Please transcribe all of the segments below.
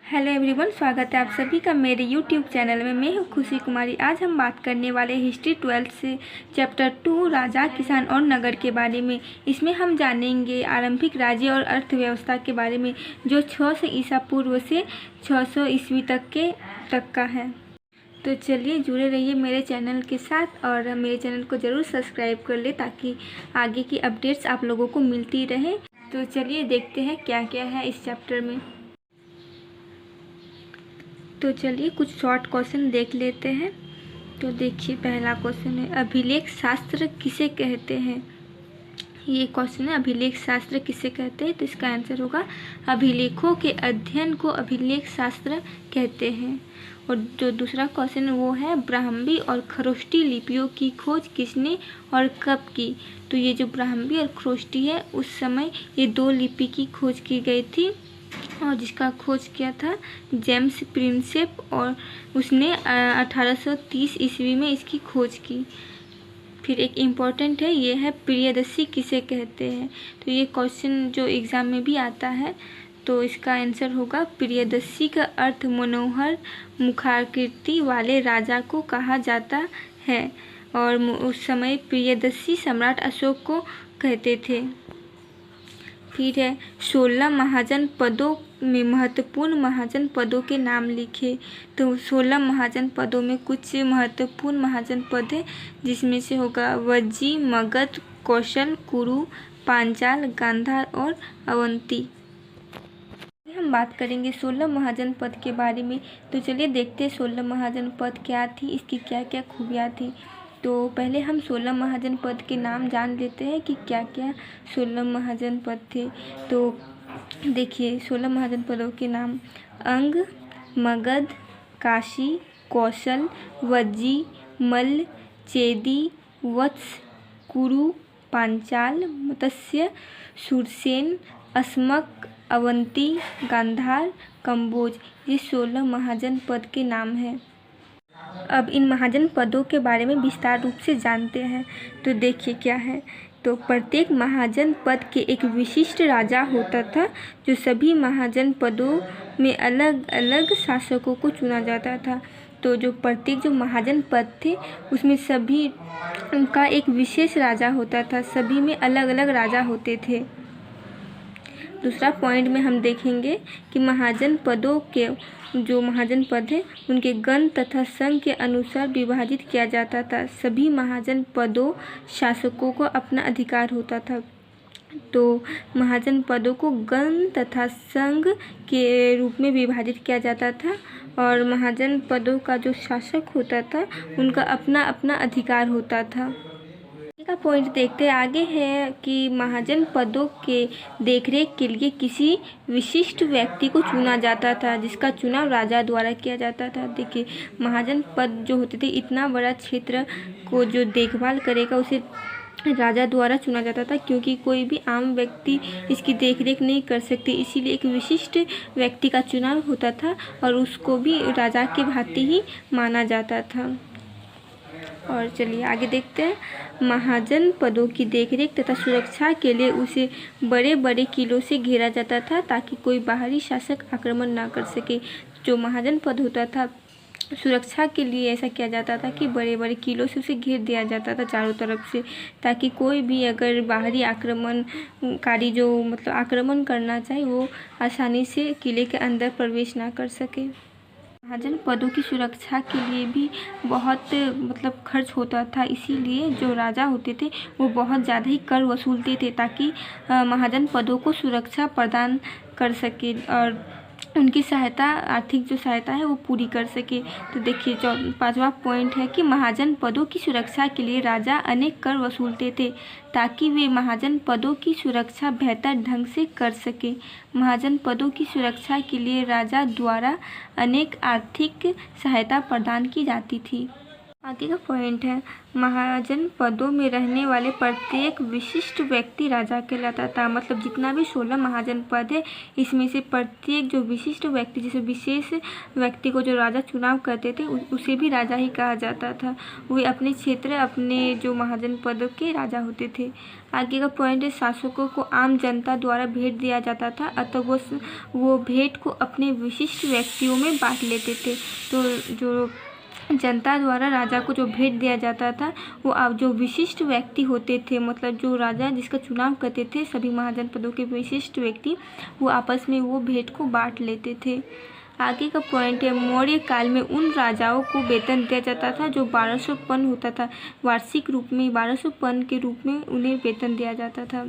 Hello everyone, स्वागत है आप सभी का मेरे यूट्यूब चैनल में। मैं हूँ खुशी कुमारी। आज हम बात करने वाले हिस्ट्री 12 से चैप्टर 2 राजा, किसान और नगर के बारे में। इसमें हम जानेंगे आरंभिक राज्य और अर्थव्यवस्था के बारे में, जो 600 ईसा पूर्व से 600 ईस्वी तक का है। तो चलिए जुड़े रहिए मेरे चैनल के साथ और मेरे चैनल को ज़रूर सब्सक्राइब कर ले ताकि आगे की अपडेट्स आप लोगों को मिलती रहे। तो चलिए देखते हैं क्या क्या है इस चैप्टर में। तो चलिए कुछ शॉर्ट क्वेश्चन देख लेते हैं। तो देखिए, पहला क्वेश्चन है, अभिलेख शास्त्र किसे कहते हैं। ये क्वेश्चन है, अभिलेख शास्त्र किसे कहते हैं। तो इसका आंसर होगा, अभिलेखों के अध्ययन को अभिलेख शास्त्र कहते हैं। और जो दूसरा क्वेश्चन है वो है, ब्राह्मी और खरोष्टी लिपियों की खोज किसने और कब की। तो ये जो ब्राह्मी और खरोष्टी है, उस समय ये दो लिपि की खोज की गई थी और जिसका खोज किया था जेम्स प्रिंसेप, और उसने 1830 ईस्वी में इसकी खोज की। फिर एक इम्पॉर्टेंट है, ये है प्रियदर्शी किसे कहते हैं। तो ये क्वेश्चन जो एग्ज़ाम में भी आता है, तो इसका आंसर होगा, प्रियदर्शी का अर्थ मनोहर मुखाकृति वाले राजा को कहा जाता है और उस समय प्रियदर्शी सम्राट अशोक को कहते थे। फिर है, 16 महाजन पदों में महत्वपूर्ण महाजन पदों के नाम लिखे। तो 16 महाजन पदों में कुछ महत्वपूर्ण महाजन पद है, जिसमें से होगा वज्जी, मगध, कौशल, कुरु, पांचाल, गांधार और अवंती। हम बात करेंगे 16 महाजन पद के बारे में। तो चलिए देखते हैं 16 महाजन पद क्या थी, इसकी क्या क्या खूबियाँ थी। तो पहले हम 16 महाजन पद के नाम जान लेते हैं कि क्या क्या 16 महाजन पद थे। तो देखिए, 16 महाजन पदों के नाम अंग, मगध, काशी, कौशल, वज्जी, मल्ल, चेदी, वत्स, कुरु, पांचाल, मत्स्य, शूरसेन, अस्मक, अवंती, गांधार, कंबोज। ये 16 महाजन पद के नाम हैं। अब इन महाजन पदों के बारे में विस्तार रूप से जानते हैं। तो देखिए क्या है। तो प्रत्येक महाजन पद के एक विशिष्ट राजा होता था, जो सभी महाजन पदों में अलग अलग शासकों को चुना जाता था। तो जो प्रत्येक जो महाजन पद थे, उसमें सभी उनका एक विशेष राजा होता था, सभी में अलग अलग राजा होते थे। दूसरा पॉइंट में हम देखेंगे कि महाजन पदों के जो महाजन पद हैं, उनके गण तथा संघ के अनुसार विभाजित किया जाता था। सभी महाजन पदों शासकों को अपना अधिकार होता था। तो महाजन पदों को गण तथा संघ के रूप में विभाजित किया जाता था और महाजन पदों का जो शासक होता था, उनका अपना अपना अधिकार होता था। का पॉइंट देखते हैं आगे है कि महाजन पदों के देखरेख के लिए किसी विशिष्ट व्यक्ति को चुना जाता था, जिसका चुनाव राजा द्वारा किया जाता था। देखिए, महाजन पद जो होते थे, इतना बड़ा क्षेत्र को जो देखभाल करेगा उसे राजा द्वारा चुना जाता था, क्योंकि कोई भी आम व्यक्ति इसकी देखरेख नहीं कर सकते। इसीलिए एक विशिष्ट व्यक्ति का चुनाव होता था और उसको भी राजा के भांति ही माना जाता था। और चलिए आगे देखते हैं, महाजन पदों की देखरेख तथा सुरक्षा के लिए उसे बड़े बड़े किलों से घेरा जाता था, ताकि कोई बाहरी शासक आक्रमण ना कर सके। जो महाजन पद होता था, सुरक्षा के लिए ऐसा किया जाता था कि बड़े बड़े किलों से उसे घेर दिया जाता था चारों तरफ से, ताकि कोई भी अगर बाहरी आक्रमणकारी जो आक्रमण करना चाहे, वो आसानी से किले के अंदर प्रवेश ना कर सके। महाजन पदों की सुरक्षा के लिए भी बहुत खर्च होता था, इसीलिए जो राजा होते थे वो बहुत ज़्यादा ही कर वसूलते थे, ताकि महाजन पदों को सुरक्षा प्रदान कर सके और उनकी सहायता, आर्थिक जो सहायता है वो पूरी कर सके। तो देखिए, 5वां पॉइंट है कि महाजन पदों की सुरक्षा के लिए राजा अनेक कर वसूलते थे, ताकि वे महाजन पदों की सुरक्षा बेहतर ढंग से कर सके। महाजन पदों की सुरक्षा के लिए राजा द्वारा अनेक आर्थिक सहायता प्रदान की जाती थी। आगे का पॉइंट है, महाजन पदों में रहने वाले प्रत्येक विशिष्ट व्यक्ति राजा कहलाता था। मतलब जितना भी 16 महाजन पद है, इसमें से प्रत्येक जो विशिष्ट व्यक्ति, जैसे विशेष व्यक्ति को जो राजा चुनाव करते थे उसे भी राजा ही कहा जाता था। वे अपने क्षेत्र, अपने जो महाजन पदों के राजा होते थे। आगे का पॉइंट है, शासकों को आम जनता द्वारा भेंट दिया जाता था, अतः वो भेंट को अपने विशिष्ट व्यक्तियों में बांट लेते थे। तो जो जनता द्वारा राजा को जो भेंट दिया जाता था वो अब जो विशिष्ट व्यक्ति होते थे, मतलब जो राजा जिसका चुनाव करते थे, सभी महाजन पदों के विशिष्ट व्यक्ति, वो आपस में वो भेंट को बांट लेते थे। आगे का पॉइंट है, मौर्य काल में उन राजाओं को वेतन दिया जाता था जो 1200 पन होता था। वार्षिक रूप में 1200 पन के रूप में उन्हें वेतन दिया जाता था।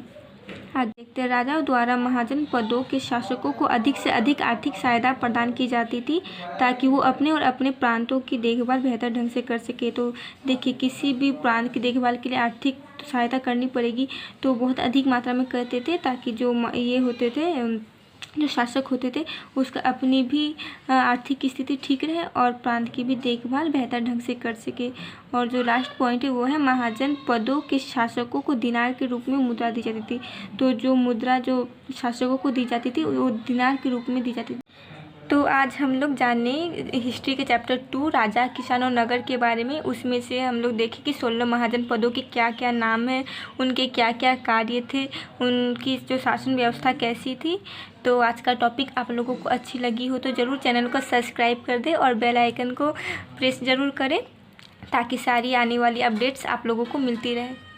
आगे देखते हैं, राजाओं द्वारा महाजन पदों के शासकों को अधिक से अधिक आर्थिक सहायता प्रदान की जाती थी ताकि वो अपने और अपने प्रांतों की देखभाल बेहतर ढंग से कर सके। तो देखिए, किसी भी प्रांत की देखभाल के लिए आर्थिक सहायता करनी पड़ेगी तो बहुत अधिक मात्रा में करते थे, ताकि जो ये होते थे, जो शासक होते थे, उसका अपनी भी आर्थिक स्थिति ठीक रहे और प्रांत की भी देखभाल बेहतर ढंग से कर सके। और जो लास्ट पॉइंट है वो है, महाजन पदों के शासकों को दिनार के रूप में मुद्रा दी जाती थी। तो जो मुद्रा जो शासकों को दी जाती थी वो दिनार के रूप में दी जाती थी। तो आज हम लोग जाने हिस्ट्री के चैप्टर 2 राजा, किसान और नगर के बारे में। उसमें से हम लोग देखें कि 16 महाजन पदों के क्या क्या नाम है, उनके क्या क्या कार्य थे, उनकी जो शासन व्यवस्था कैसी थी। तो आज का टॉपिक आप लोगों को अच्छी लगी हो तो ज़रूर चैनल को सब्सक्राइब कर दें और बेल आइकन को प्रेस ज़रूर करें ताकि सारी आने वाली अपडेट्स आप लोगों को मिलती रहे।